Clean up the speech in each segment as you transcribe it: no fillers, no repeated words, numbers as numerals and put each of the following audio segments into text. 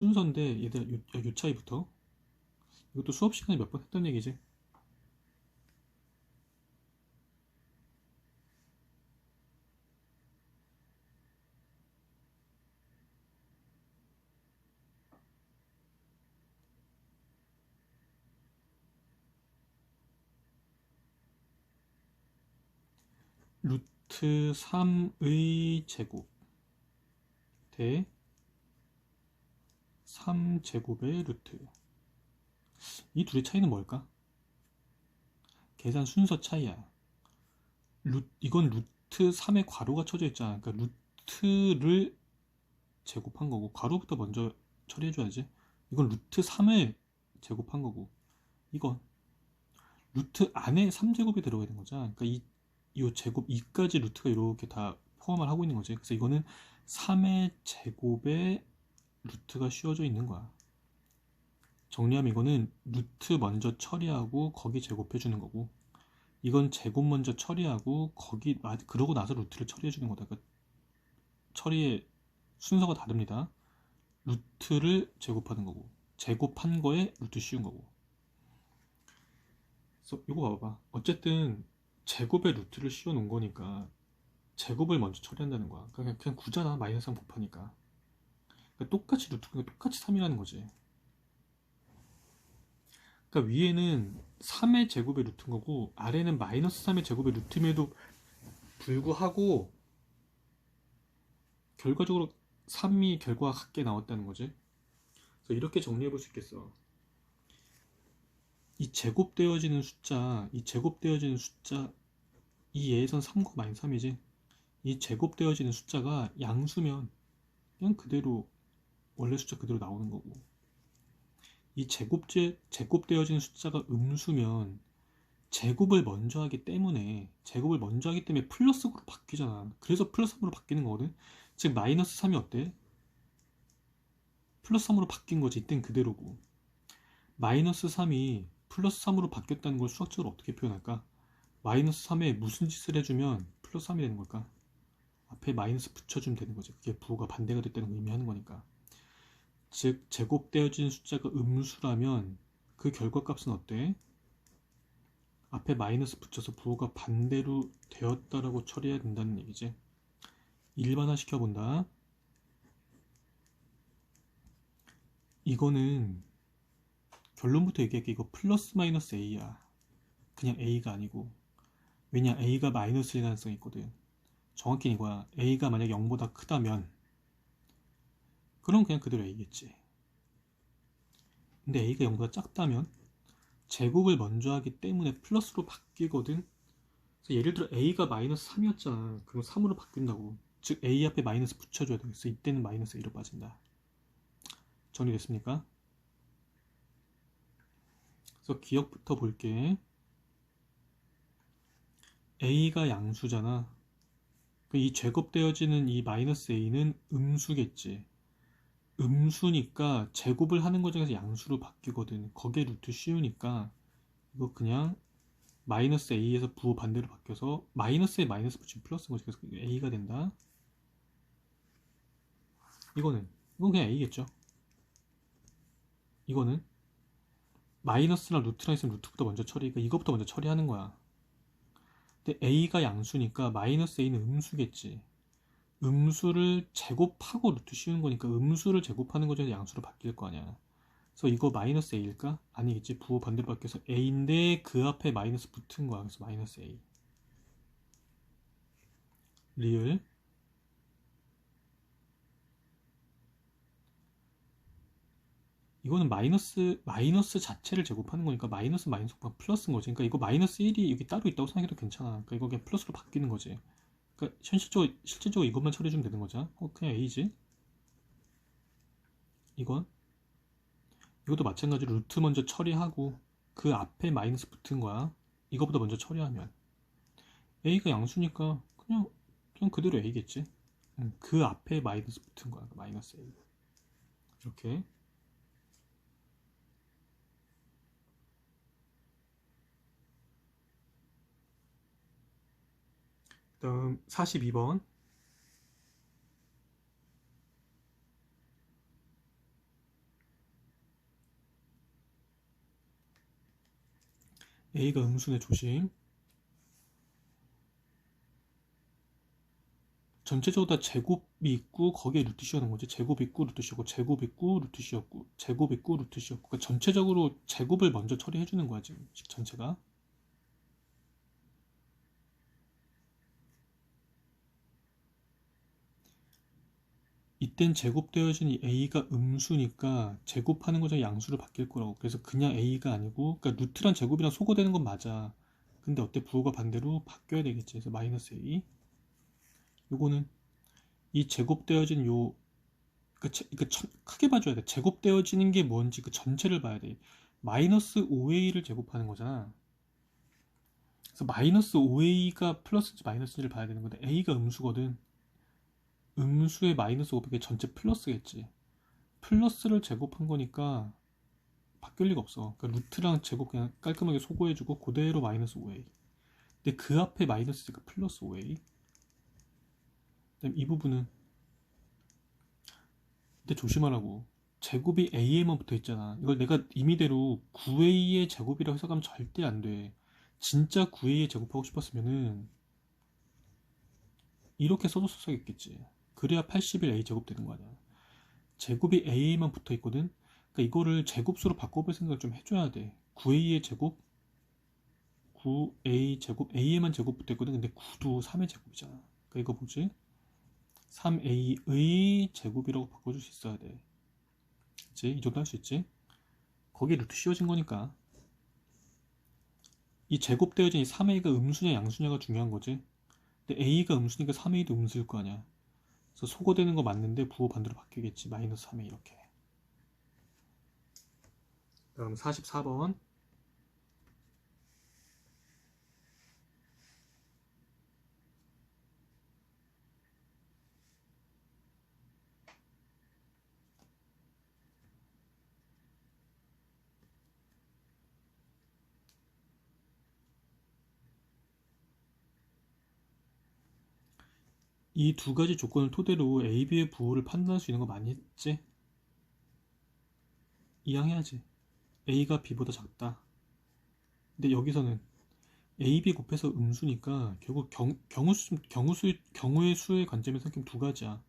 순서인데 얘들 요 차이부터 이것도 수업 시간에 몇 번 했던 얘기지. 루트 3의 제곱 대 3제곱의 루트. 이 둘의 차이는 뭘까? 계산 순서 차이야. 이건 루트 3에 괄호가 쳐져 있잖아. 그러니까 루트를 제곱한 거고 괄호부터 먼저 처리해줘야지. 이건 루트 3을 제곱한 거고 이건 루트 안에 3제곱이 들어가 있는 거잖아. 그러니까 이 제곱 2까지 루트가 이렇게 다 포함을 하고 있는 거지. 그래서 이거는 3의 제곱에 루트가 씌워져 있는 거야. 정리하면 이거는 루트 먼저 처리하고 거기 제곱해 주는 거고, 이건 제곱 먼저 처리하고 거기 그러고 나서 루트를 처리해 주는 거다. 그러니까 처리의 순서가 다릅니다. 루트를 제곱하는 거고 제곱한 거에 루트 씌운 거고. 그래서 이거 봐봐. 어쨌든 제곱에 루트를 씌워 놓은 거니까 제곱을 먼저 처리한다는 거야. 그냥 9잖아. 마이너스 3 곱하니까. 그러니까 똑같이 루트가 똑같이 3이라는 거지. 그러니까 위에는 3의 제곱의 루트인 거고 아래는 마이너스 3의 제곱의 루트임에도 불구하고 결과적으로 3이 결과가 같게 나왔다는 거지. 그래서 이렇게 정리해 볼 수 있겠어. 이 제곱되어지는 숫자, 이 예에선 3과 마이너스 3이지. 이 제곱되어지는 숫자가 양수면 그냥 그대로 원래 숫자 그대로 나오는 거고, 이 제곱되어지는 숫자가 음수면 제곱을 먼저 하기 때문에 플러스로 바뀌잖아. 그래서 플러스 3으로 바뀌는 거거든. 즉 마이너스 3이 어때? 플러스 3으로 바뀐 거지. 이땐 그대로고. 마이너스 3이 플러스 3으로 바뀌었다는 걸 수학적으로 어떻게 표현할까? 마이너스 3에 무슨 짓을 해주면 플러스 3이 되는 걸까? 앞에 마이너스 붙여주면 되는 거지. 그게 부호가 반대가 됐다는 걸 의미하는 거니까. 즉 제곱되어진 숫자가 음수라면 그 결과값은 어때? 앞에 마이너스 붙여서 부호가 반대로 되었다라고 처리해야 된다는 얘기지. 일반화 시켜본다. 이거는 결론부터 얘기할게. 이거 플러스 마이너스 A야. 그냥 A가 아니고. 왜냐, A가 마이너스일 가능성이 있거든. 정확히 이거야. A가 만약 0보다 크다면 그럼 그냥 그대로 A겠지. 근데 A가 0보다 작다면 제곱을 먼저 하기 때문에 플러스로 바뀌거든. 그래서 예를 들어 A가 마이너스 3이었잖아. 그럼 3으로 바뀐다고. 즉 A 앞에 마이너스 붙여줘야 돼. 그래서 이때는 마이너스 A로 빠진다. 정리됐습니까? 그래서 기억부터 볼게. A가 양수잖아. 이 제곱되어지는 이 마이너스 A는 음수겠지. 음수니까 제곱을 하는 과정에서 양수로 바뀌거든. 거기에 루트 씌우니까 이거 그냥 마이너스 A에서 부호 반대로 바뀌어서 마이너스에 마이너스 붙이면 플러스인 거지. 그래서 A가 된다. 이건 그냥 A겠죠. 이거는 마이너스랑 루트랑 있으면 루트부터 먼저 그러니까 이것부터 먼저 처리하는 거야. 근데 A가 양수니까 마이너스 A는 음수겠지. 음수를 제곱하고 루트 씌우는 거니까 음수를 제곱하는 거죠. 양수로 바뀔 거 아니야. 그래서 이거 마이너스 A일까? 아니겠지. 부호 반대로 바뀌어서 A인데 그 앞에 마이너스 붙은 거야. 그래서 마이너스 A. 리을. 이거는 마이너스 자체를 제곱하는 거니까 마이너스 곱하면 플러스인 거지. 그러니까 이거 마이너스 1이 여기 따로 있다고 생각해도 괜찮아. 그러니까 이거 그냥 플러스로 바뀌는 거지. 그러니까 실질적으로 이것만 처리해주면 되는 거죠. 그냥 A지. 이것도 마찬가지로 루트 먼저 처리하고 그 앞에 마이너스 붙은 거야. 이거보다 먼저 처리하면 A가 양수니까 그냥 그대로 A겠지. 그 앞에 마이너스 붙은 거야. 마이너스 A. 이렇게. 다음 42번. a가 음수네 조심. 전체적으로 다 제곱이 있고 거기에 루트 씌우는 거지. 제곱 있고 루트 씌우고 제곱 있고 루트 씌웠고 제곱 있고 루트 씌웠고 그러니까 전체적으로 제곱을 먼저 처리해 주는 거야 지금 식 전체가. 이땐 제곱되어진 이 a가 음수니까 제곱하는 거죠 양수로 바뀔 거라고. 그래서 그냥 a가 아니고 그러니까 루트랑 제곱이랑 소거되는 건 맞아. 근데 어때 부호가 반대로 바뀌어야 되겠지. 그래서 마이너스 a. 요거는 이 제곱되어진 요 크게 봐줘야 돼. 제곱되어지는 게 뭔지 그 전체를 봐야 돼. 마이너스 5a를 제곱하는 거잖아. 그래서 마이너스 5a가 플러스인지 마이너스인지를 봐야 되는 건데 a가 음수거든. 음수의 마이너스 500의 전체 플러스겠지. 플러스를 제곱한 거니까 바뀔 리가 없어. 그러니까 루트랑 제곱 그냥 깔끔하게 소거해주고 그대로 마이너스 5a. 근데 그 앞에 마이너스니까 플러스 5a. 그다음 이 부분은 근데 조심하라고. 제곱이 a에만 붙어 있잖아. 이걸 내가 임의대로 9a의 제곱이라고 해석하면 절대 안 돼. 진짜 9a의 제곱하고 싶었으면은 이렇게 써줬어야겠지. 그래야 81a 제곱 되는 거 아니야. 제곱이 a에만 붙어 있거든. 그러니까 이거를 제곱수로 바꿔볼 생각을 좀 해줘야 돼. 9a의 제곱, 9a 제곱, a에만 제곱 붙어 있거든. 근데 9도 3의 제곱이잖아. 그러니까 이거 뭐지? 3a의 제곱이라고 바꿔줄 수 있어야 돼. 그치? 이 정도 할 수 있지? 거기에 루트 씌워진 거니까. 이 제곱되어진 이 3a가 음수냐 양수냐가 중요한 거지. 근데 a가 음수니까 3a도 음수일 거 아니야. 그래서 소거되는 거 맞는데 부호 반대로 바뀌겠지. 마이너스 3a 이렇게. 다음 44번. 이 두 가지 조건을 토대로 A, B의 부호를 판단할 수 있는 거 많이 했지? 이양해야지. A가 B보다 작다. 근데 여기서는 A, B 곱해서 음수니까 결국 경우의 수의 관점에서 생각하면 두 가지야.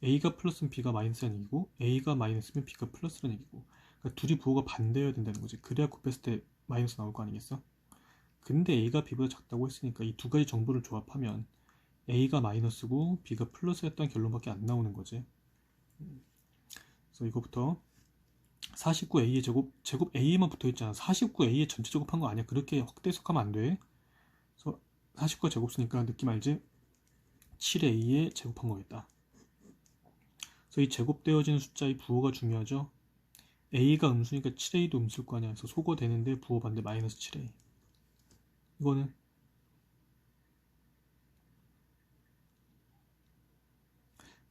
A가 플러스면 B가 마이너스라는 얘기고 A가 마이너스면 B가 플러스라는 얘기고 그러니까 둘이 부호가 반대여야 된다는 거지. 그래야 곱했을 때 마이너스 나올 거 아니겠어? 근데 A가 B보다 작다고 했으니까 이 두 가지 정보를 조합하면 A가 마이너스고 B가 플러스였다는 결론밖에 안 나오는 거지. 그래서 이거부터 49a의 제곱 a에만 붙어있잖아. 49a의 전체 제곱한 거 아니야. 그렇게 확대 해석하면 안 돼. 그래서 49가 제곱 쓰니까 느낌 알지? 7a의 제곱한 거겠다. 그래서 이 제곱되어지는 숫자의 부호가 중요하죠. a가 음수니까 7a도 음수일 거 아니야. 그래서 소거되는데 부호 반대 마이너스 7a. 이거는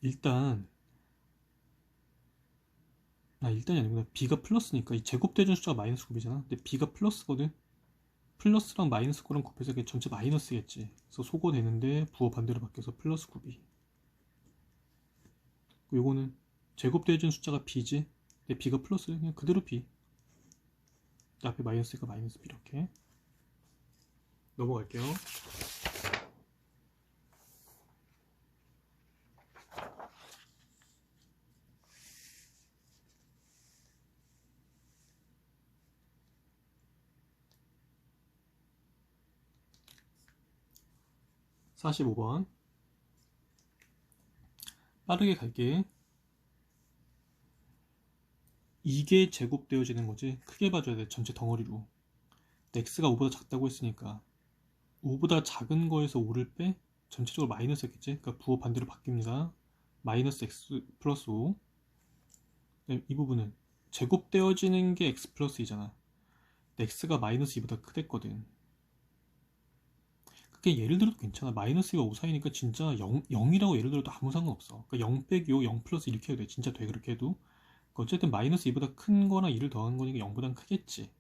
일단 일단이 아니구나. b가 플러스니까 이 제곱되어지는 숫자가 마이너스 9이잖아. 근데 b가 플러스거든. 플러스랑 마이너스 거랑 곱해서 전체 마이너스겠지. 그래서 소거되는데 부호 반대로 바뀌어서 플러스 9b. 요거는 제곱되어진 숫자가 b지. 근데 b가 플러스 그냥 그대로 b. 앞에 마이너스가 마이너스 b 이렇게 넘어갈게요. 사 45번 빠르게 갈게. 이게 제곱되어지는 거지. 크게 봐줘야 돼. 전체 덩어리로. x가 5보다 작다고 했으니까 5보다 작은 거에서 5를 빼 전체적으로 마이너스였겠지. 그러니까 부호 반대로 바뀝니다. 마이너스 x 플러스 5. 이 부분은 제곱되어지는 게 x 플러스 2잖아. x가 마이너스 2보다 크댔거든. 그게 예를 들어도 괜찮아. 마이너스가 5 사이니까 진짜 0이라고 예를 들어도 아무 상관없어. 그러니까 0 빼기 5, 0 플러스 이렇게 해도 돼. 진짜 돼 그렇게 해도. 그러니까 어쨌든 마이너스 2보다 큰 거나 2를 더한 거니까 0보단 크겠지.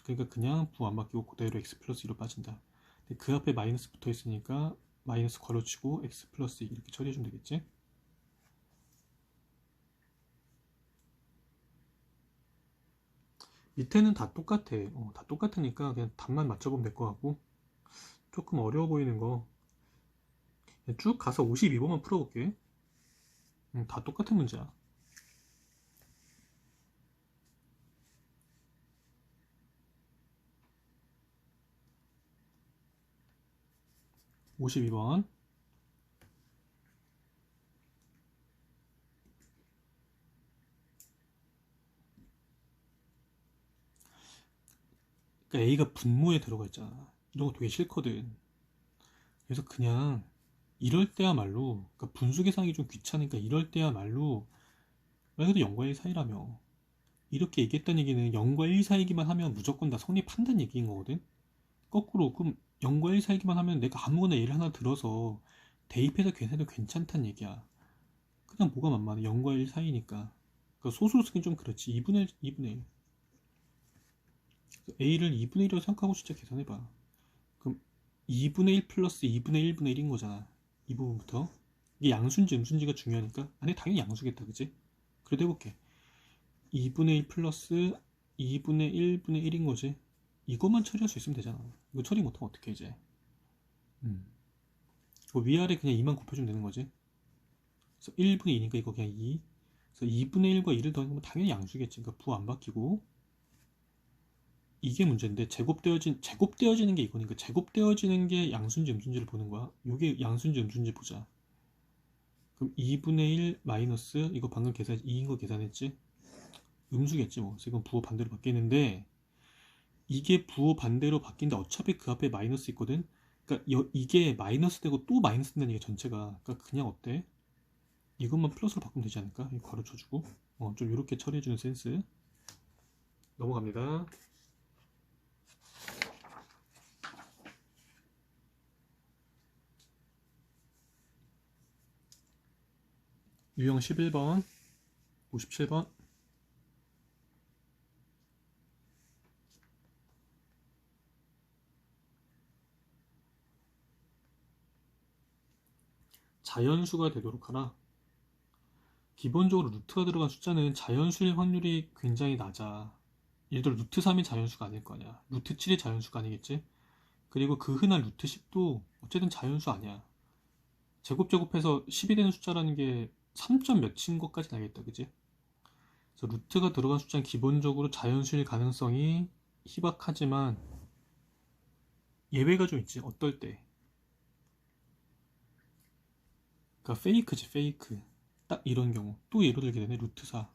그러니까 그냥 부호 안 바뀌고 그대로 x 플러스 2로 빠진다. 근데 그 앞에 마이너스 붙어 있으니까 마이너스 괄호치고 x 플러스 2 이렇게 처리해주면 되겠지. 밑에는 다 똑같아. 다 똑같으니까 그냥 답만 맞춰보면 될 것 같고, 조금 어려워 보이는 거 쭉 가서 52번만 풀어볼게. 다 똑같은 문제야. 52번. 그러니까 A가 분모에 들어가 있잖아. 이런 거 되게 싫거든. 그래서 그냥 이럴 때야말로, 그러니까 분수 계산이 좀 귀찮으니까 이럴 때야말로 말 그대로 0과 1 사이라며. 이렇게 얘기했다는 얘기는 0과 1 사이기만 하면 무조건 다 성립한다는 얘기인 거거든. 거꾸로 그럼 0과 1 사이기만 하면 내가 아무거나 예를 하나 들어서 대입해서 계산해도 괜찮다는 얘기야. 그냥 뭐가 만만해. 0과 1 사이니까. 그러니까 소수로 쓰긴 좀 그렇지. 2분의 1, 2분의 1. A를 2분의 1이라고 생각하고 진짜 계산해봐. 그럼 2분의 1 플러스 2분의 1분의 1인 거잖아. 이 부분부터. 이게 양수인지 음수인지가 중요하니까. 아니, 당연히 양수겠다. 그치? 그래도 해볼게. 2분의 1 플러스 2분의 1분의 1인 거지. 이것만 처리할 수 있으면 되잖아. 이거 처리 못하면 어떡해, 이제. 위아래 그냥 2만 곱해주면 되는 거지. 그래서 1분의 2니까 이거 그냥 2. 그래서 2분의 1과 2를 더하면 당연히 양수겠지. 그러니까 부 안 바뀌고. 이게 문제인데 제곱되어지는 게 이거니까 제곱되어지는 게 양수인지 음수인지를 보는 거야. 이게 양수인지 음수인지 보자. 그럼 2분의 1 마이너스 이거 방금 계산 2인 거 계산했지? 음수겠지 뭐. 그래서 이건 부호 반대로 바뀌는데 이게 부호 반대로 바뀐데 어차피 그 앞에 마이너스 있거든. 그러니까 이게 마이너스 되고 또 마이너스 된다는 얘기야 전체가. 그러니까 그냥 어때? 이것만 플러스로 바꾸면 되지 않을까? 이거 괄호 쳐주고 좀 이렇게 처리해주는 센스. 넘어갑니다. 유형 11번 57번 자연수가 되도록 하라. 기본적으로 루트가 들어간 숫자는 자연수일 확률이 굉장히 낮아. 예를 들어 루트 3이 자연수가 아닐 거 아니야. 루트 7이 자연수가 아니겠지? 그리고 그 흔한 루트 10도 어쨌든 자연수 아니야. 제곱해서 10이 되는 숫자라는 게 3점 몇인 것까지는 알겠다. 그지? 그래서 루트가 들어간 숫자는 기본적으로 자연수일 가능성이 희박하지만 예외가 좀 있지. 어떨 때? 그러니까 페이크지, 페이크. 딱 이런 경우. 또 예로 들게 되네. 루트 4.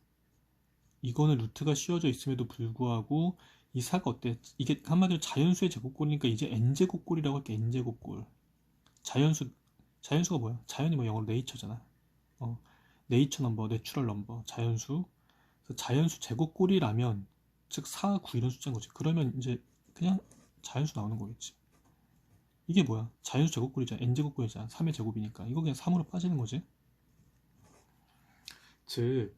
이거는 루트가 씌워져 있음에도 불구하고 이 4가 어때? 이게 한마디로 자연수의 제곱꼴이니까 이제 n제곱꼴이라고 할게. n제곱꼴. 자연수가 뭐야? 자연이 뭐 영어로 네이처잖아. 네이처 넘버, 내추럴 넘버, 자연수. 그래서 자연수 제곱꼴이라면 즉 4, 9 이런 숫자인 거지. 그러면 이제 그냥 자연수 나오는 거겠지. 이게 뭐야? 자연수 제곱꼴이잖아. n제곱꼴이잖아. 3의 제곱이니까. 이거 그냥 3으로 빠지는 거지. 즉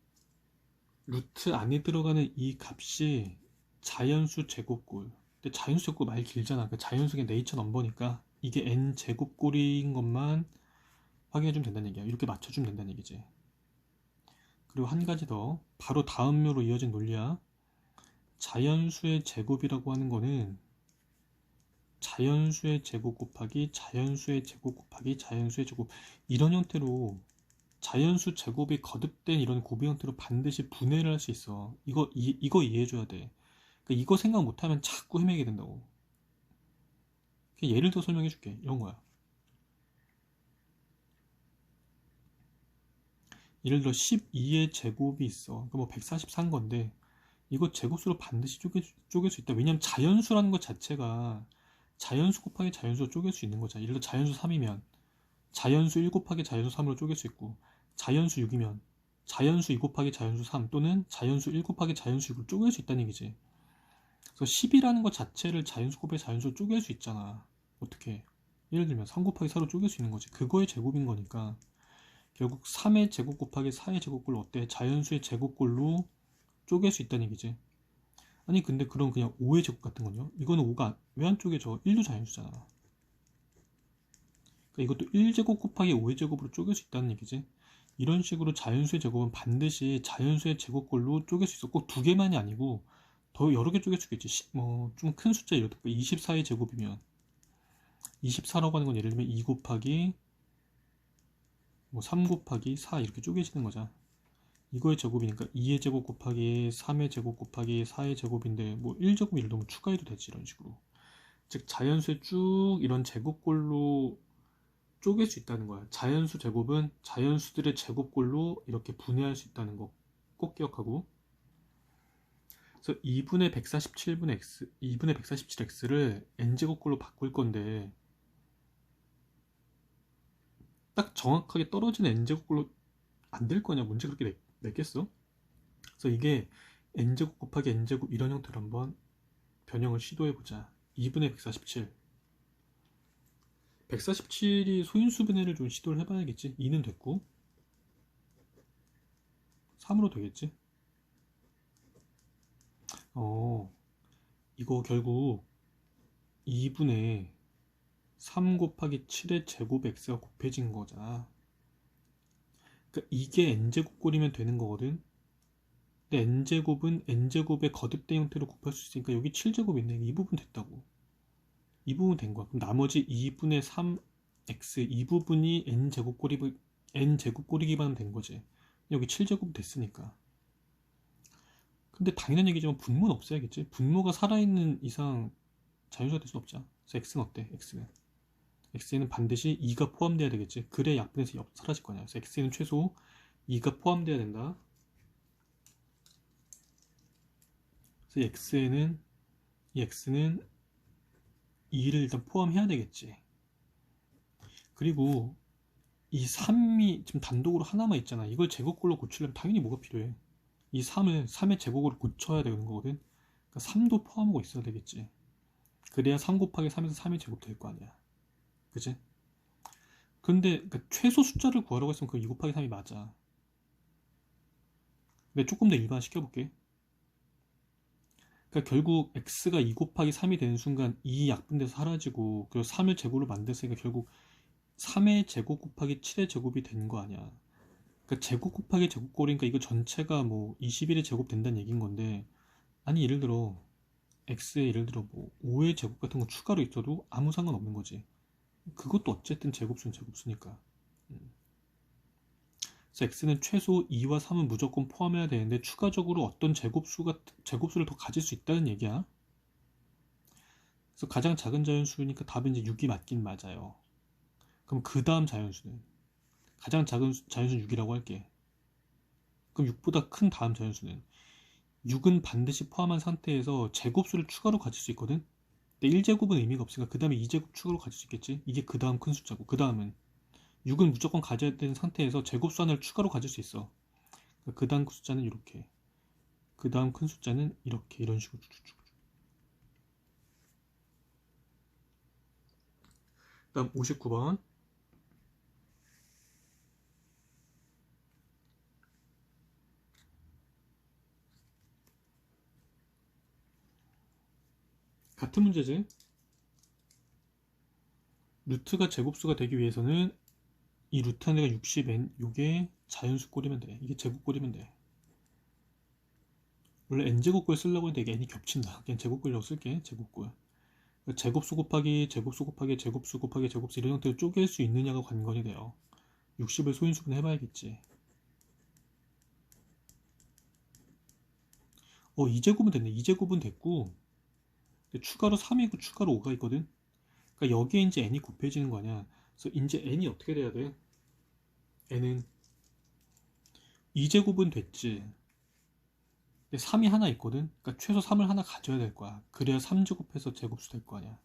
루트 안에 들어가는 이 값이 자연수 제곱꼴. 근데 자연수 제곱꼴 말 길잖아. 그 자연수의 네이처 넘버니까 이게 n 제곱꼴인 것만 확인해주면 된다는 얘기야. 이렇게 맞춰주면 된다는 얘기지. 그리고 한 가지 더 바로 다음 묘로 이어진 논리야. 자연수의 제곱이라고 하는 거는 자연수의 제곱 곱하기 자연수의 제곱 곱하기 자연수의 제곱 이런 형태로 자연수 제곱이 거듭된 이런 곱이 형태로 반드시 분해를 할 수 있어. 이거 이해해줘야 돼. 그러니까 이거 생각 못하면 자꾸 헤매게 된다고. 예를 들어 설명해줄게. 이런 거야. 예를 들어 12의 제곱이 있어. 그러니까 뭐 144인 건데 이거 제곱수로 반드시 쪼갤 수 있다. 왜냐면 자연수라는 것 자체가 자연수 곱하기 자연수로 쪼갤 수 있는 거잖아. 예를 들어 자연수 3이면 자연수 1 곱하기 자연수 3으로 쪼갤 수 있고 자연수 6이면 자연수 2 곱하기 자연수 3 또는 자연수 1 곱하기 자연수 6을 쪼갤 수 있다는 얘기지. 그래서 10이라는 것 자체를 자연수 곱하기 자연수로 쪼갤 수 있잖아. 어떻게? 예를 들면 3 곱하기 4로 쪼갤 수 있는 거지. 그거의 제곱인 거니까 결국 3의 제곱 곱하기 4의 제곱꼴로 어때? 자연수의 제곱꼴로 쪼갤 수 있다는 얘기지. 아니 근데 그럼 그냥 5의 제곱 같은 건요? 이거는 5가 왜 안 쪼개져? 1도 자연수잖아. 그러니까 이것도 1제곱 곱하기 5의 제곱으로 쪼갤 수 있다는 얘기지. 이런 식으로 자연수의 제곱은 반드시 자연수의 제곱꼴로 쪼갤 수 있어. 꼭 두 개만이 아니고 더 여러 개 쪼갤 수 있겠지. 뭐 좀 큰 숫자 예를 들어 24의 제곱이면 24라고 하는 건 예를 들면 2 곱하기 뭐 3 곱하기 4 이렇게 쪼개지는 거잖아. 이거의 제곱이니까 2의 제곱 곱하기 3의 제곱 곱하기 4의 제곱인데 뭐 1제곱 예를 들면 추가해도 되지 이런 식으로. 즉 자연수의 쭉 이런 제곱꼴로 쪼갤 수 있다는 거야. 자연수 제곱은 자연수들의 제곱꼴로 이렇게 분해할 수 있다는 거 꼭 기억하고. 그래서 2분의 147분의 x, 2분의 147x를 n제곱꼴로 바꿀 건데 딱 정확하게 떨어지는 n제곱꼴로 안 될 거냐? 문제 그렇게 냈겠어? 그래서 이게 n제곱 곱하기 n제곱 이런 형태로 한번 변형을 시도해보자. 2분의 147 147이 소인수 분해를 좀 시도를 해봐야겠지. 2는 됐고 3으로 되겠지. 이거 결국 2분의 3 곱하기 7의 제곱 x가 곱해진 거잖아. 그러니까 이게 n제곱꼴이면 되는 거거든. 근데 n제곱은 n제곱의 거듭된 형태로 곱할 수 있으니까 여기 7제곱 있네. 이 부분 됐다고. 이 부분 된 거야. 그럼 나머지 2분의 3x 이 부분이 n제곱꼴이기만 된 거지. 여기 7제곱 됐으니까. 근데 당연한 얘기지만 분모는 없어야겠지. 분모가 살아있는 이상 자연수가 될 수 없잖아. 그래서 x는 어때? x에는 반드시 2가 포함돼야 되겠지. 그래 약분해서 사라질 거냐. 그래서 x에는 최소 2가 포함돼야 된다. 그래서 x에는 이 x는 2를 일단 포함해야 되겠지. 그리고 이 3이 지금 단독으로 하나만 있잖아. 이걸 제곱꼴로 고치려면 당연히 뭐가 필요해? 이 3의 제곱으로 고쳐야 되는 거거든. 그러니까 3도 포함하고 있어야 되겠지. 그래야 3 곱하기 3에서 3이 제곱 될 거 아니야. 그치? 근데 그러니까 최소 숫자를 구하라고 했으면 그 2 곱하기 3이 맞아. 근데 조금 더 일반 시켜볼게. 그러니까 결국 x가 2 곱하기 3이 되는 순간 2 약분돼서 사라지고 그리고 3을 제곱으로 만들었으니까 결국 3의 제곱 곱하기 7의 제곱이 되는 거 아니야. 그러니까 제곱 곱하기 제곱꼴이니까 이거 전체가 뭐 21의 제곱 된다는 얘기인 건데, 아니 예를 들어 x에 예를 들어 뭐 5의 제곱 같은 거 추가로 있어도 아무 상관없는 거지. 그것도 어쨌든 제곱수는 제곱수니까. 그래서 x는 최소 2와 3은 무조건 포함해야 되는데 추가적으로 어떤 제곱수를 더 가질 수 있다는 얘기야. 그래서 가장 작은 자연수니까 답은 이제 6이 맞긴 맞아요. 그럼 그 다음 자연수는 가장 작은 자연수는 6이라고 할게. 그럼 6보다 큰 다음 자연수는 6은 반드시 포함한 상태에서 제곱수를 추가로 가질 수 있거든. 근데 1제곱은 의미가 없으니까 그 다음에 2제곱 추가로 가질 수 있겠지. 이게 그 다음 큰 숫자고 그 다음은 6은 무조건 가져야 되는 상태에서 제곱수 하나를 추가로 가질 수 있어. 그 다음 숫자는 이렇게, 그 다음 큰 숫자는 이렇게, 이런 식으로 쭉쭉쭉. 다음 59번. 같은 문제지. 루트가 제곱수가 되기 위해서는 이 루트 한 대가 60n, 요게 자연수꼴이면 돼. 이게 제곱꼴이면 돼. 원래 n제곱꼴 쓰려고 했는데 이게 n이 겹친다. 그냥 제곱꼴이라고 쓸게. 제곱꼴. 제곱수 곱하기 제곱수 곱하기 제곱수 곱하기 제곱수 이런 형태로 쪼갤 수 있느냐가 관건이 돼요. 60을 소인수분 해봐야겠지. 2제곱은 됐네. 2제곱은 됐고 추가로 3이고 추가로 5가 있거든. 그러니까 여기에 이제 n이 곱해지는 거 아니야. 그래서 이제 n이 어떻게 돼야 돼? n은 2제곱은 됐지. 근데 3이 하나 있거든. 그러니까 최소 3을 하나 가져야 될 거야. 그래야 3제곱해서 제곱수 될 거 아니야.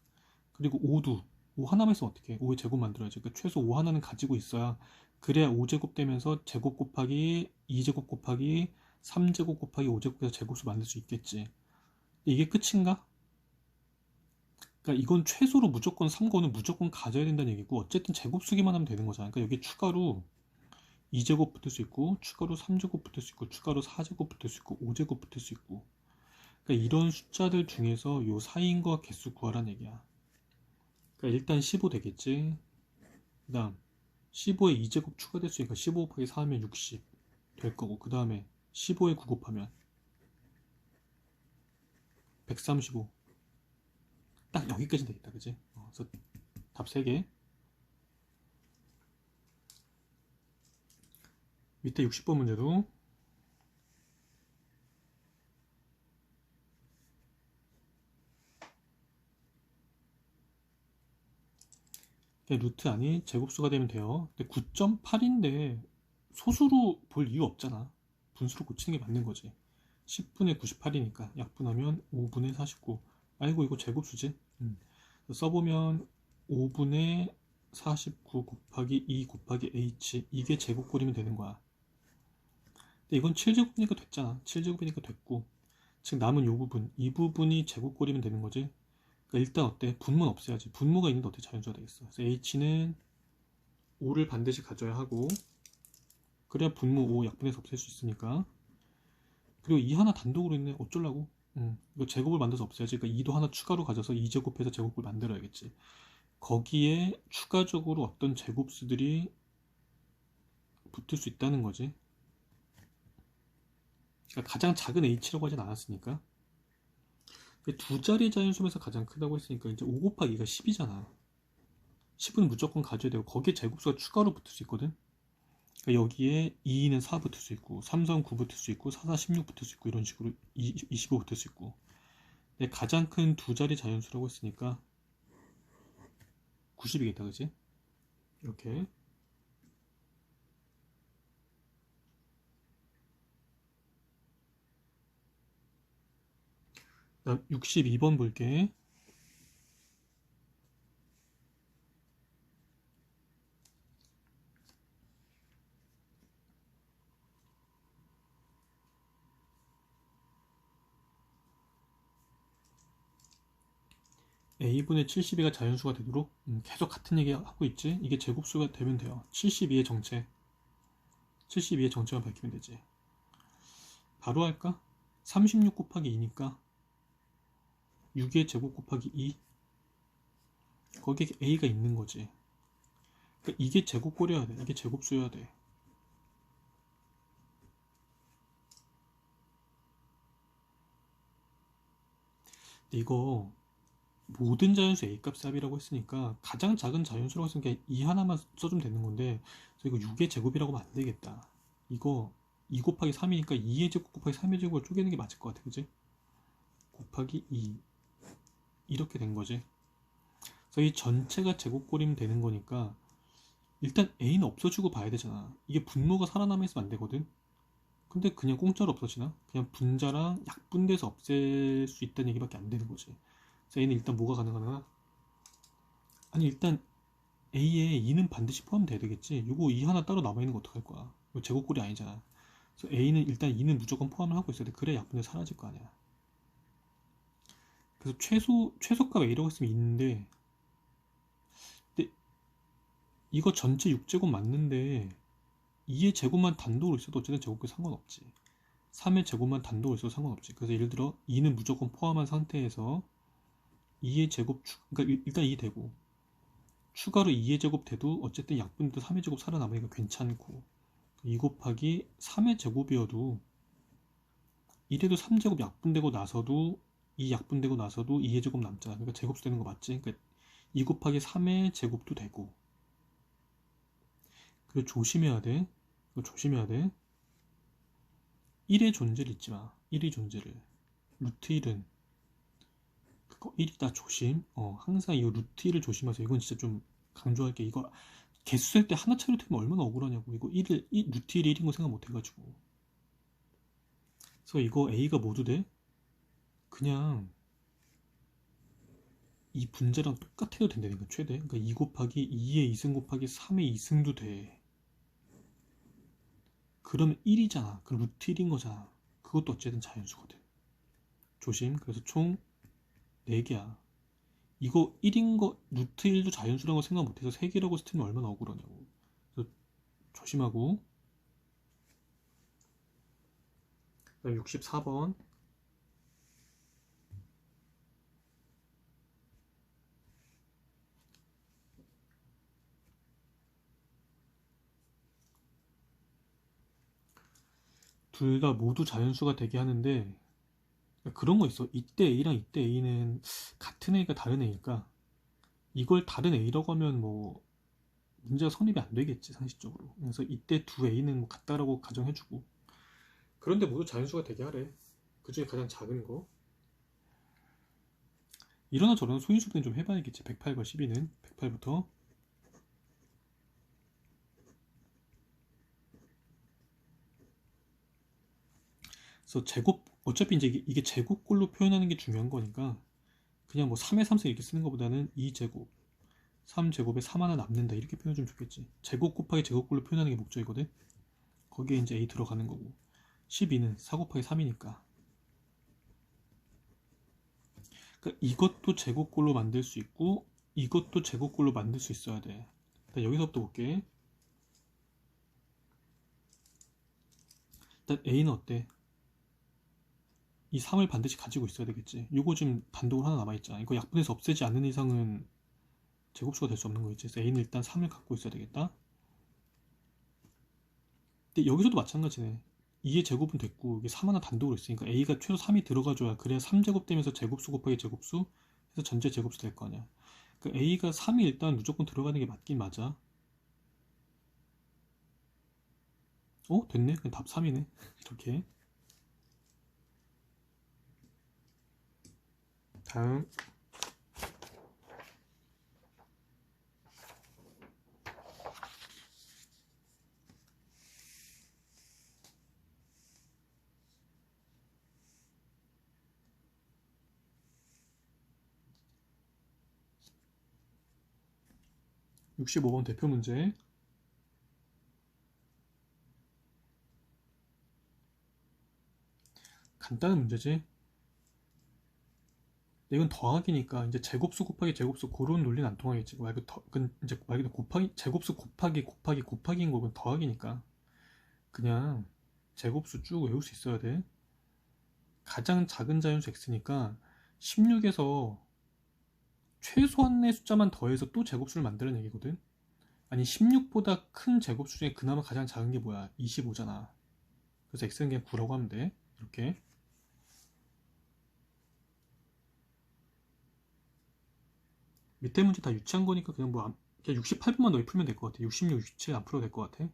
그리고 5도 5 하나만 있으면 어떻게 해? 5의 제곱 만들어야지. 그러니까 최소 5 하나는 가지고 있어야 그래야 5제곱 되면서 제곱 곱하기 2제곱 곱하기 3제곱 곱하기 5제곱해서 제곱수 만들 수 있겠지. 근데 이게 끝인가? 그러니까 이건 최소로 무조건 3거는 무조건 가져야 된다는 얘기고 어쨌든 제곱수기만 하면 되는 거잖아. 그러니까 여기 추가로 2제곱 붙을 수 있고 추가로 3제곱 붙을 수 있고 추가로 4제곱 붙을 수 있고 5제곱 붙을 수 있고, 그러니까 이런 숫자들 중에서 요 사이인 거 개수 구하란 얘기야. 그러니까 일단 15 되겠지. 그 다음 15에 2제곱 추가됐으니까 15 곱하기 4 하면 60 될 거고, 그 다음에 15에 9 곱하면 135. 딱 여기까지 되겠다, 그지? 그래서 답 3개. 밑에 60번 문제도 루트 아닌 제곱수가 되면 돼요. 근데 9.8인데 소수로 볼 이유 없잖아. 분수로 고치는 게 맞는 거지. 10분의 98이니까 약분하면 5분의 49. 아이고 이거 제곱수지. 써보면 5분의 49 곱하기 2 곱하기 h, 이게 제곱꼴이면 되는 거야. 근데 이건 7제곱이니까 됐잖아. 7제곱이니까 됐고, 즉 남은 이 부분이 제곱꼴이면 되는 거지. 그러니까 일단 어때? 분모는 없애야지. 분모가 있는데 어떻게 자연수가 되겠어? 그래서 h는 5를 반드시 가져야 하고, 그래야 분모 5 약분해서 없앨 수 있으니까. 그리고 2 하나 단독으로 있네. 어쩌려고? 이거 제곱을 만들어서 없애야지. 그러니까 2도 하나 추가로 가져서 2제곱해서 제곱을 만들어야겠지. 거기에 추가적으로 어떤 제곱수들이 붙을 수 있다는 거지. 그러니까 가장 작은 h라고 하진 않았으니까. 두 자리 자연수면서 가장 크다고 했으니까 이제 5 곱하기 2가 10이잖아. 10은 무조건 가져야 되고 거기에 제곱수가 추가로 붙을 수 있거든. 그러니까 여기에 2는 4 붙을 수 있고 3, 3, 9 붙을 수 있고 4, 4, 16 붙을 수 있고 이런 식으로 25 붙을 수 있고. 근데 가장 큰 두 자리 자연수라고 했으니까 90이겠다, 그지? 이렇게. 그다음 62번 볼게. a분의 72가 자연수가 되도록 계속 같은 얘기 하고 있지. 이게 제곱수가 되면 돼요. 72의 정체, 72의 정체만 밝히면 되지. 바로 할까? 36 곱하기 2니까 6의 제곱 곱하기 2, 거기에 a가 있는 거지. 그러니까 이게 제곱꼴이어야 돼. 이게 제곱수여야 돼. 근데 이거 모든 자연수 a값 합이라고 했으니까 가장 작은 자연수라고 했으니까 이 하나만 써주면 되는 건데, 그래서 이거 6의 제곱이라고 하면 안 되겠다. 이거 2 곱하기 3이니까 2의 제곱 곱하기 3의 제곱을 쪼개는 게 맞을 것 같아, 그지? 곱하기 2 이렇게 된 거지. 그래서 이 전체가 제곱꼴이면 되는 거니까 일단 a는 없어지고 봐야 되잖아. 이게 분모가 살아남아 있으면 안 되거든. 근데 그냥 공짜로 없어지나? 그냥 분자랑 약분돼서 없앨 수 있다는 얘기밖에 안 되는 거지. 그래서 a는 일단 뭐가 가능하나? 아니 일단 a에 2는 반드시 포함돼야 되겠지. 요거 2 하나 따로 남아있는 거 어떡할 거야? 이거 제곱꼴이 아니잖아. 그래서 a는 일단 2는 무조건 포함을 하고 있어야 돼. 그래야 약분돼 사라질 거 아니야. 그래서 최소값 a라고 했으면 있는데, 근데 이거 전체 6제곱 맞는데 2의 제곱만 단독으로 있어도 어쨌든 제곱과 상관없지. 3의 제곱만 단독으로 있어도 상관없지. 그래서 예를 들어 2는 무조건 포함한 상태에서 2의 제곱, 그러니까 일단 2 되고 추가로 2의 제곱 돼도 어쨌든 약분돼도 3의 제곱 살아남으니까 괜찮고, 2 곱하기 3의 제곱이어도 이래도 3제곱 약분되고 나서도 2 약분되고 나서도 2의 제곱 남잖아. 그러니까 제곱수 되는 거 맞지? 그러니까 2 곱하기 3의 제곱도 되고. 그리고 조심해야 돼. 이거 조심해야 돼. 1의 존재를 잊지 마. 1의 존재를. 루트 1은 그거 1이다 조심. 항상 이 루트 1을 조심하세요. 이건 진짜 좀 강조할게. 이거 개수 셀 때 하나 차이로 틀면 얼마나 억울하냐고. 이거 루트 1이 1인 거 생각 못 해가지고. 그래서 이거 a가 모두 돼? 그냥 이 분자랑 똑같아도 된다니까, 최대. 그러니까 2 곱하기 2의 2승 곱하기 3의 2승도 돼. 그러면 1이잖아. 그럼 루트 1인 거잖아. 그것도 어쨌든 자연수거든. 조심. 그래서 총 4개야. 이거 1인 거, 루트 1도 자연수라고 생각 못해서 3개라고 쓰면 얼마나 억울하냐고. 그래서 조심하고. 64번. 둘 다 모두 자연수가 되게 하는데 그런 거 있어. 이때 A랑 이때 A는 같은 A가 다른 A니까 이걸 다른 A라고 하면 뭐 문제가 성립이 안 되겠지, 상식적으로. 그래서 이때 두 A는 뭐 같다라고 가정해주고. 그런데 모두 자연수가 되게 하래. 그 중에 가장 작은 거. 이러나 저러나 소인수분해 좀 해봐야겠지. 108과 12는 108부터. 그래서 제곱, 어차피 이제 이게 제곱꼴로 표현하는 게 중요한 거니까 그냥 뭐 3의 3승 이렇게 쓰는 것보다는 2제곱 3제곱에 3 하나 남는다 이렇게 표현하면 좋겠지. 제곱 곱하기 제곱꼴로 표현하는 게 목적이거든. 거기에 이제 A 들어가는 거고, 12는 4 곱하기 3이니까 그러니까 이것도 제곱꼴로 만들 수 있고 이것도 제곱꼴로 만들 수 있어야 돼. 일단 여기서부터 볼게. 일단 A는 어때? 이 3을 반드시 가지고 있어야 되겠지. 요거 지금 단독으로 하나 남아있잖아. 이거 약분해서 없애지 않는 이상은 제곱수가 될 수 없는 거겠지. 그래서 A는 일단 3을 갖고 있어야 되겠다. 근데 여기서도 마찬가지네. 2의 제곱은 됐고 이게 3 하나 단독으로 있으니까 A가 최소 3이 들어가줘야, 그래야 3제곱 되면서 제곱수 곱하기 제곱수 해서 전체 제곱수 될 거 아니야. 그러니까 A가 3이 일단 무조건 들어가는 게 맞긴 맞아. 됐네. 그냥 답 3이네. 이렇게. 다음 65번 대표 문제. 간단한 문제지. 이건 더하기니까 이제 제곱수 곱하기 제곱수 그런 논리는 안 통하겠지. 이제 말 그대로 곱하기 제곱수 곱하기 곱하기 곱하기인 거건 더하기니까 그냥 제곱수 쭉 외울 수 있어야 돼. 가장 작은 자연수 x니까 16에서 최소한의 숫자만 더해서 또 제곱수를 만드는 얘기거든. 아니 16보다 큰 제곱수 중에 그나마 가장 작은 게 뭐야? 25잖아. 그래서 x는 그냥 9라고 하면 돼. 이렇게. 밑에 문제 다 유치한 거니까 그냥 그냥 68분만 너희 풀면 될 것 같아. 66, 67 안 풀어도 될 것 같아.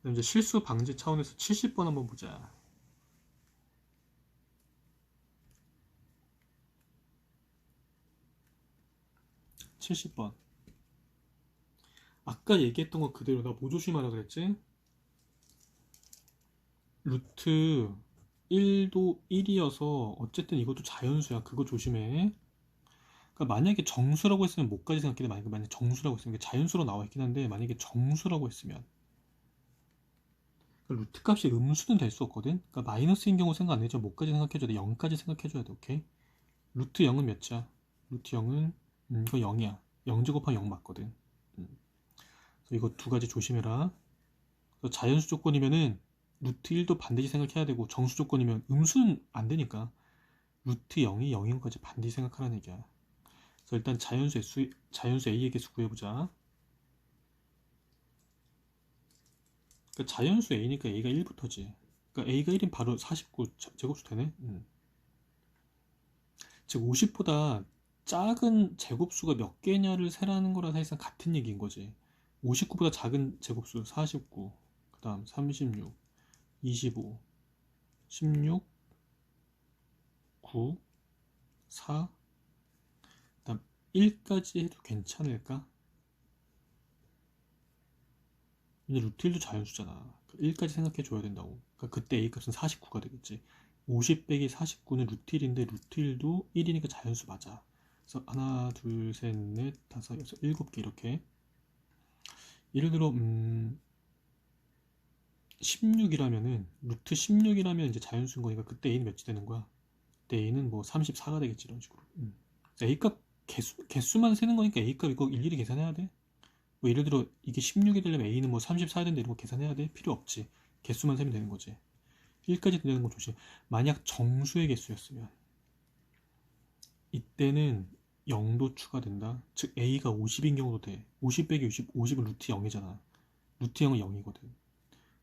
그럼 이제 실수 방지 차원에서 70번 한번 보자. 70번. 아까 얘기했던 거 그대로. 나 뭐 조심하라 그랬지? 루트 1도 1이어서 어쨌든 이것도 자연수야. 그거 조심해. 그러니까 만약에 정수라고 했으면 뭐까지 생각해야 돼? 만약에 정수라고 했으면 자연수로 나와 있긴 한데 만약에 정수라고 했으면 그러니까 루트 값이 음수는 될 수 없거든. 그러니까 마이너스인 경우 생각 안 해줘. 뭐까지 생각해줘야 돼? 0까지 생각해줘야 돼. 오케이? 루트 0은 몇이야? 루트 0은 이거 0이야. 0제곱하면 0 맞거든. 그래서 이거 두 가지 조심해라. 그래서 자연수 조건이면은 루트 1도 반드시 생각해야 되고 정수 조건이면 음수는 안 되니까 루트 0이 0인 것까지 반드시 생각하라는 얘기야. 그래서 일단 자연수 A의 개수 구해보자. 그러니까 자연수 A니까 A가 1부터지. 그러니까 A가 1인 바로 49 제곱수 되네. 즉 50보다 작은 제곱수가 몇 개냐를 세라는 거랑 사실상 같은 얘기인 거지. 59보다 작은 제곱수 49, 그 다음 36, 25, 16, 9, 4, 그 다음 1까지 해도 괜찮을까? 이제 루트 1도 자연수잖아. 1까지 생각해 줘야 된다고. 그러니까 그때 A 값은 49가 되겠지. 50 빼기 49는 루트 1인데 루트 1도 1이니까 자연수 맞아. 그래서 하나, 둘, 셋, 넷, 다섯, 여섯, 일곱 개 이렇게. 예를 들어 16이라면은 루트 16이라면 이제 자연수인 거니까 그때 A는 몇이 되는 거야? 그때 A는 뭐 34가 되겠지 이런 식으로. A값 개수만 세는 거니까 A값 이거 일일이 계산해야 돼? 뭐 예를 들어 이게 16이 되려면 A는 뭐 34야 된다 이런 거 계산해야 돼? 필요 없지. 개수만 세면 되는 거지. 1까지 된다는 거 조심. 만약 정수의 개수였으면 이때는 0도 추가된다. 즉 A가 50인 경우도 돼. 50 빼기 50은 루트 0이잖아. 루트 0은 0이거든.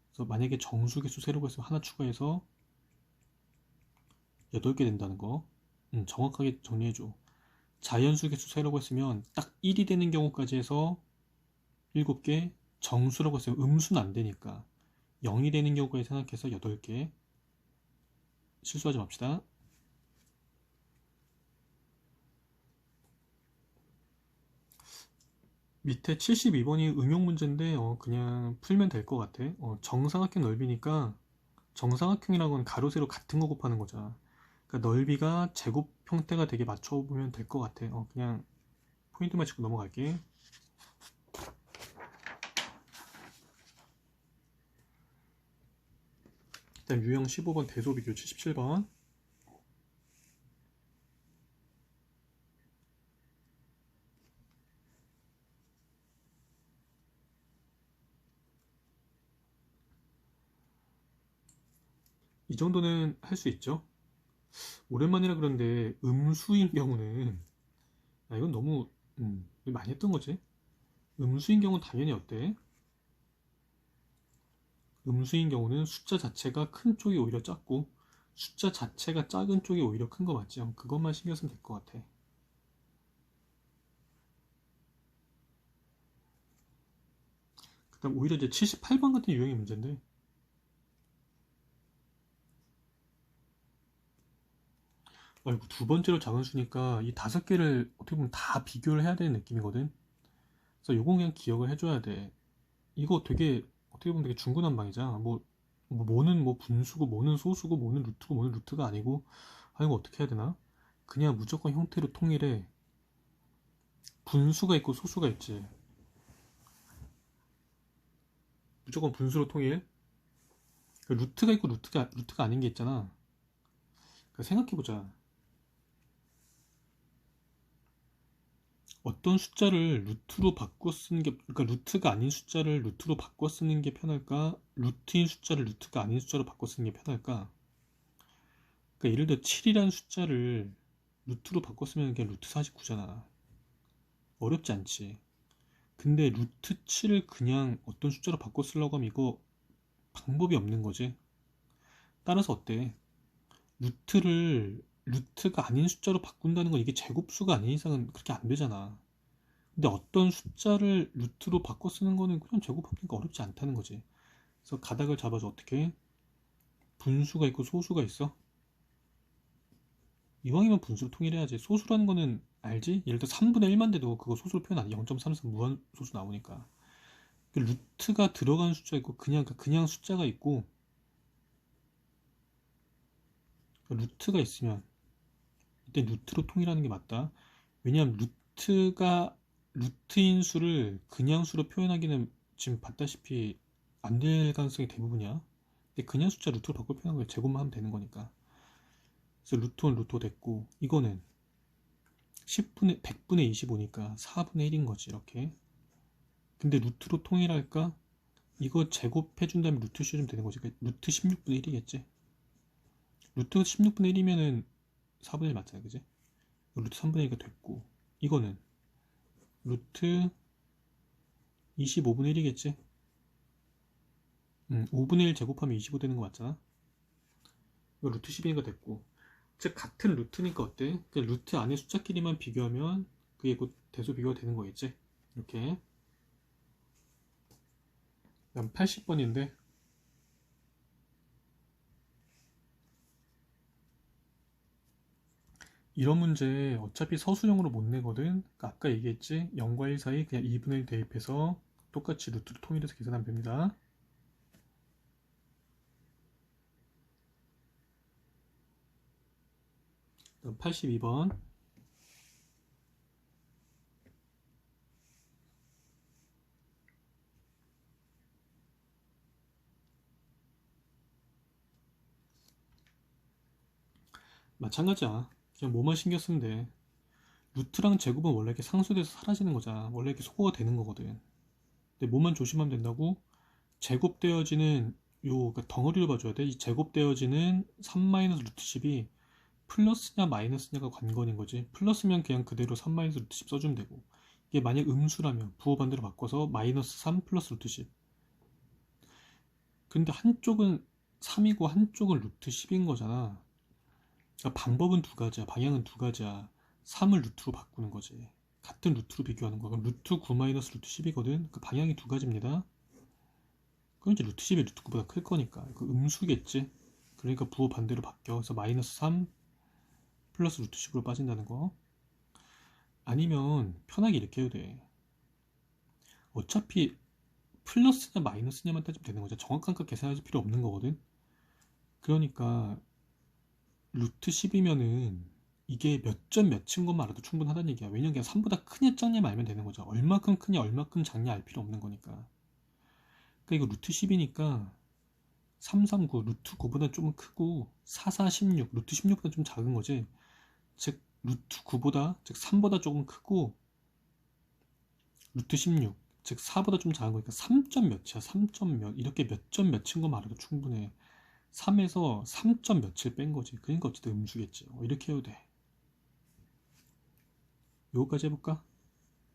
그래서 만약에 정수 개수 세려고 했으면 하나 추가해서 8개 된다는 거. 정확하게 정리해줘. 자연수 개수 세라고 했으면 딱 1이 되는 경우까지 해서 7개, 정수라고 했으면 음수는 안 되니까 0이 되는 경우까지 생각해서 8개. 실수하지 맙시다. 밑에 72번이 응용 문제인데 그냥 풀면 될 것 같아. 정사각형 넓이니까 정사각형이라고 하는 가로 세로 같은 거 곱하는 거잖아. 그러니까 넓이가 제곱 형태가 되게 맞춰보면 될 것 같아. 그냥 포인트만 짚고 넘어갈게. 일단 유형 15번 대소 비교 77번. 이 정도는 할 수 있죠. 오랜만이라 그런데 음수인 경우는 이건 너무 많이 했던 거지. 음수인 경우는 당연히 어때? 음수인 경우는 숫자 자체가 큰 쪽이 오히려 작고 숫자 자체가 작은 쪽이 오히려 큰 거 맞지? 그것만 신경 쓰면 될 것 같아. 그 다음 오히려 이제 78번 같은 유형의 문제인데 아이고 두 번째로 작은 수니까 이 5개를 어떻게 보면 다 비교를 해야 되는 느낌이거든. 그래서 요건 그냥 기억을 해줘야 돼. 이거 되게 어떻게 보면 되게 중구난방이잖아. 뭐는 뭐 분수고 뭐는 소수고 뭐는 루트고 뭐는 루트가 아니고 이거 어떻게 해야 되나? 그냥 무조건 형태로 통일해. 분수가 있고 소수가 있지. 무조건 분수로 통일. 루트가 있고 루트가 아닌 게 있잖아. 생각해보자. 어떤 숫자를 루트로 바꿔 쓰는 게, 그러니까 루트가 아닌 숫자를 루트로 바꿔 쓰는 게 편할까? 루트인 숫자를 루트가 아닌 숫자로 바꿔 쓰는 게 편할까? 그러니까 예를 들어 7이라는 숫자를 루트로 바꿔 쓰면 그게 루트 49잖아. 어렵지 않지. 근데 루트 7을 그냥 어떤 숫자로 바꿔 쓰려고 하면 이거 방법이 없는 거지. 따라서 어때? 루트가 아닌 숫자로 바꾼다는 건 이게 제곱수가 아닌 이상은 그렇게 안 되잖아. 근데 어떤 숫자를 루트로 바꿔 쓰는 거는 그냥 제곱합니까 어렵지 않다는 거지. 그래서 가닥을 잡아서 어떻게 분수가 있고 소수가 있어. 이왕이면 분수로 통일해야지. 소수라는 거는 알지? 예를 들어 3분의 1만 돼도 그거 소수로 표현 안 해. 0.33 무한소수 나오니까. 그 루트가 들어가는 숫자 있고 그냥 숫자가 있고 루트가 있으면 이때 루트로 통일하는 게 맞다. 왜냐하면 루트인 수를 그냥 수로 표현하기는 지금 봤다시피 안 될 가능성이 대부분이야. 근데 그냥 숫자 루트로 바꿔 표현한 거야. 제곱만 하면 되는 거니까. 그래서 루트 1 루트 5 됐고 이거는 100분의 25니까 4분의 1인 거지 이렇게. 근데 루트로 통일할까? 이거 제곱해 준 다음에 루트 씌워주면 되는 거지. 그러니까 루트 16분의 1이겠지. 루트 16분의 1이면은 4분의 1 맞잖아, 그지? 루트 3분의 1가 됐고 이거는 루트 25분의 1이겠지. 5분의 1 제곱하면 25 되는 거 맞잖아. 이거 루트 12가 됐고 즉 같은 루트니까 어때? 그 루트 안에 숫자끼리만 비교하면 그게 곧 대소 비교가 되는 거겠지. 이렇게. 그다음 80번인데 이런 문제 어차피 서술형으로 못 내거든. 그러니까 아까 얘기했지. 0과 1 사이 그냥 2분의 1 대입해서 똑같이 루트로 통일해서 계산하면 됩니다. 그럼 82번. 마찬가지야. 그냥 뭐만 신경 쓰면 돼. 루트랑 제곱은 원래 이렇게 상수돼서 사라지는 거잖아. 원래 이렇게 소거가 되는 거거든. 근데 뭐만 조심하면 된다고? 제곱되어지는 그러니까 덩어리로 봐줘야 돼. 이 제곱되어지는 3-루트 10이 플러스냐 마이너스냐가 관건인 거지. 플러스면 그냥 그대로 3-루트 10 써주면 되고 이게 만약 음수라면 부호 반대로 바꿔서 마이너스 3 플러스 루트 10. 근데 한쪽은 3이고 한쪽은 루트 10인 거잖아. 그러니까 방법은 두 가지야. 방향은 두 가지야. 3을 루트로 바꾸는 거지. 같은 루트로 비교하는 거야. 그럼 루트 9 마이너스 루트 10이거든. 그 방향이 두 가지입니다. 그럼 이제 루트 10이 루트 9보다 클 거니까. 그 음수겠지. 그러니까 부호 반대로 바뀌어. 그래서 마이너스 3 플러스 루트 10으로 빠진다는 거. 아니면 편하게 이렇게 해도 돼. 어차피 플러스냐 마이너스냐만 따지면 되는 거죠. 정확한 값 계산할 필요 없는 거거든. 그러니까 루트 10이면은 이게 몇 점 몇인 것만 알아도 충분하다는 얘기야. 왜냐면 그냥 3보다 크냐 작냐 알면 되는 거죠. 얼마큼 크냐 얼마큼 작냐 알 필요 없는 거니까. 그러니까 이거 루트 10이니까 339 루트 9보다 좀 크고 44 16 루트 16보다 좀 작은 거지. 즉 루트 9보다 즉 3보다 조금 크고 루트 16 즉 4보다 좀 작은 거니까 3점 몇이야. 3점 몇 이렇게 몇 점 몇인 것만 알아도 충분해. 3에서 3점 며칠 뺀 거지. 그러니까 어쨌든 음수겠지. 이렇게 해도 돼. 요거까지 해볼까?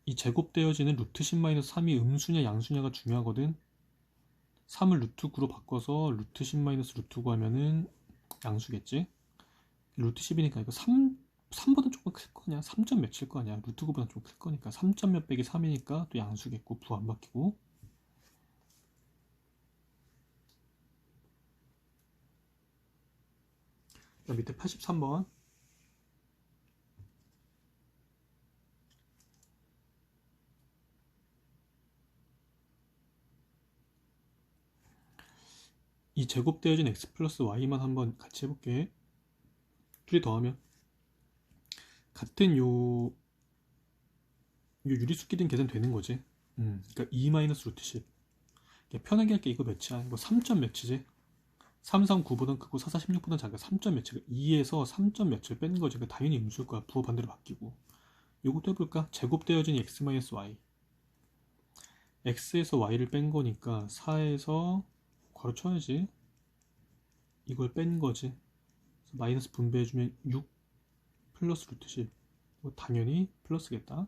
이 제곱되어지는 루트 10-3이 음수냐 양수냐가 중요하거든. 3을 루트 9로 바꿔서 루트 10-루트 9 하면은 양수겠지. 루트 10이니까 이거 3보다 조금 클 거냐? 3점 몇일 거 아니야? 루트 9보다 좀 클 거니까 3점 몇 빼기 3이니까 또 양수겠고 부호 안 바뀌고. 밑에 83번. 이 제곱되어진 x 플러스 y만 한번 같이 해볼게. 둘이 더하면 같은 요 유리수끼리는 계산되는 거지. 그러니까 2 마이너스 루트 10. 편하게 할게. 이거 몇이야? 이거 3점 몇이지? 3, 3, 9보단 크고 4, 4, 16보단 작아. 3점 몇이 2에서 3점 몇을 뺀 거지. 그러니까 당연히 음수일 거야. 부호 반대로 바뀌고. 요것도 해볼까? 제곱되어진 x 마이너스 y. x에서 y를 뺀 거니까 4에서 괄호 쳐야지. 이걸 뺀 거지. 마이너스 분배해주면 6 플러스 루트 10. 당연히 플러스겠다.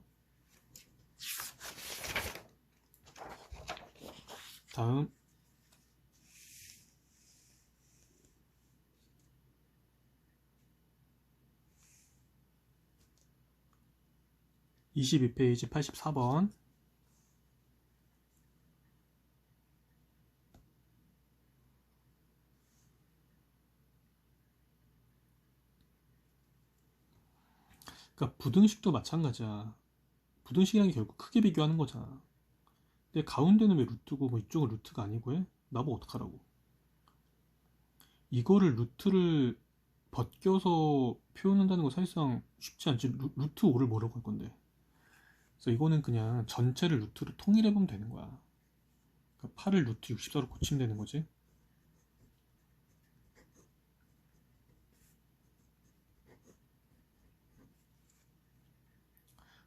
다음 22페이지 84번. 그러니까 부등식도 마찬가지야. 부등식이란 게 결국 크게 비교하는 거잖아. 근데 가운데는 왜 루트고 뭐 이쪽은 루트가 아니고 해? 나보고 어떡하라고. 이거를 루트를 벗겨서 표현한다는 거 사실상 쉽지 않지. 루트 5를 뭐라고 할 건데. 그래서 이거는 그냥 전체를 루트로 통일해보면 되는 거야. 그러니까 8을 루트 64로 고치면 되는 거지.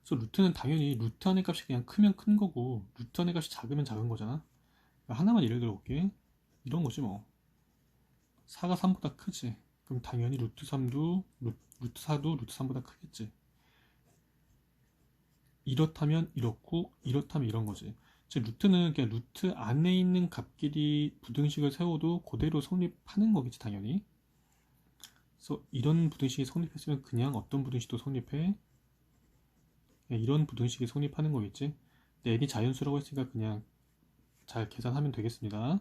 그래서 루트는 당연히 루트 안의 값이 그냥 크면 큰 거고 루트 안의 값이 작으면 작은 거잖아. 그러니까 하나만 예를 들어볼게. 이런 거지 뭐. 4가 3보다 크지. 그럼 당연히 루트 3도 루트 4도 루트 3보다 크겠지. 이렇다면 이렇고 이렇다면 이런 거지. 즉 루트는 그냥 루트 안에 있는 값끼리 부등식을 세워도 그대로 성립하는 거겠지 당연히. 그래서 이런 부등식이 성립했으면 그냥 어떤 부등식도 성립해. 그냥 이런 부등식이 성립하는 거겠지. 근데 n이 자연수라고 했으니까 그냥 잘 계산하면 되겠습니다.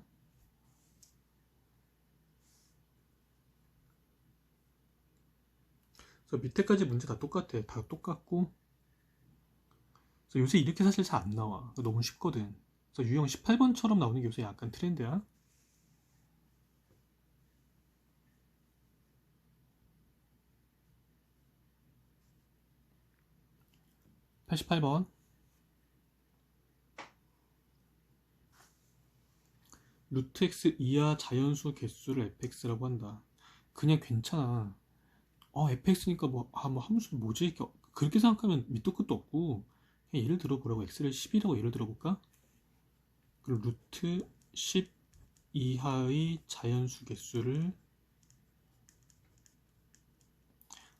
그래서 밑에까지 문제 다 똑같아. 다 똑같고. 그래서 요새 이렇게 사실 잘 안 나와. 너무 쉽거든. 그래서 유형 18번처럼 나오는 게 요새 약간 트렌드야. 88번. 루트 x 이하 자연수 개수를 fx라고 한다. 그냥 괜찮아. fx니까 뭐 함수 뭐지? 그렇게 생각하면 밑도 끝도 없고 그냥 예를 들어보라고. x를 10이라고 예를 들어볼까? 그리고 루트 10 이하의 자연수 개수를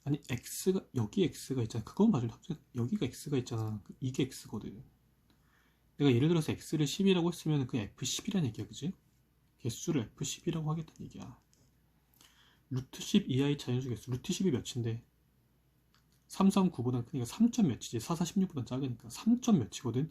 아니 x가 여기 x가 있잖아. 그건 봐줘. 여기가 x가 있잖아. 이게 x거든. 내가 예를 들어서 x를 10이라고 했으면 그 f10이란 얘기야. 그지? 개수를 f10이라고 하겠다는 얘기야. 루트 10 이하의 자연수겠어. 루트 10이 몇인데 339보다 크니까 3점 몇이지. 4, 4, 16보다 작으니까 3점 몇이거든.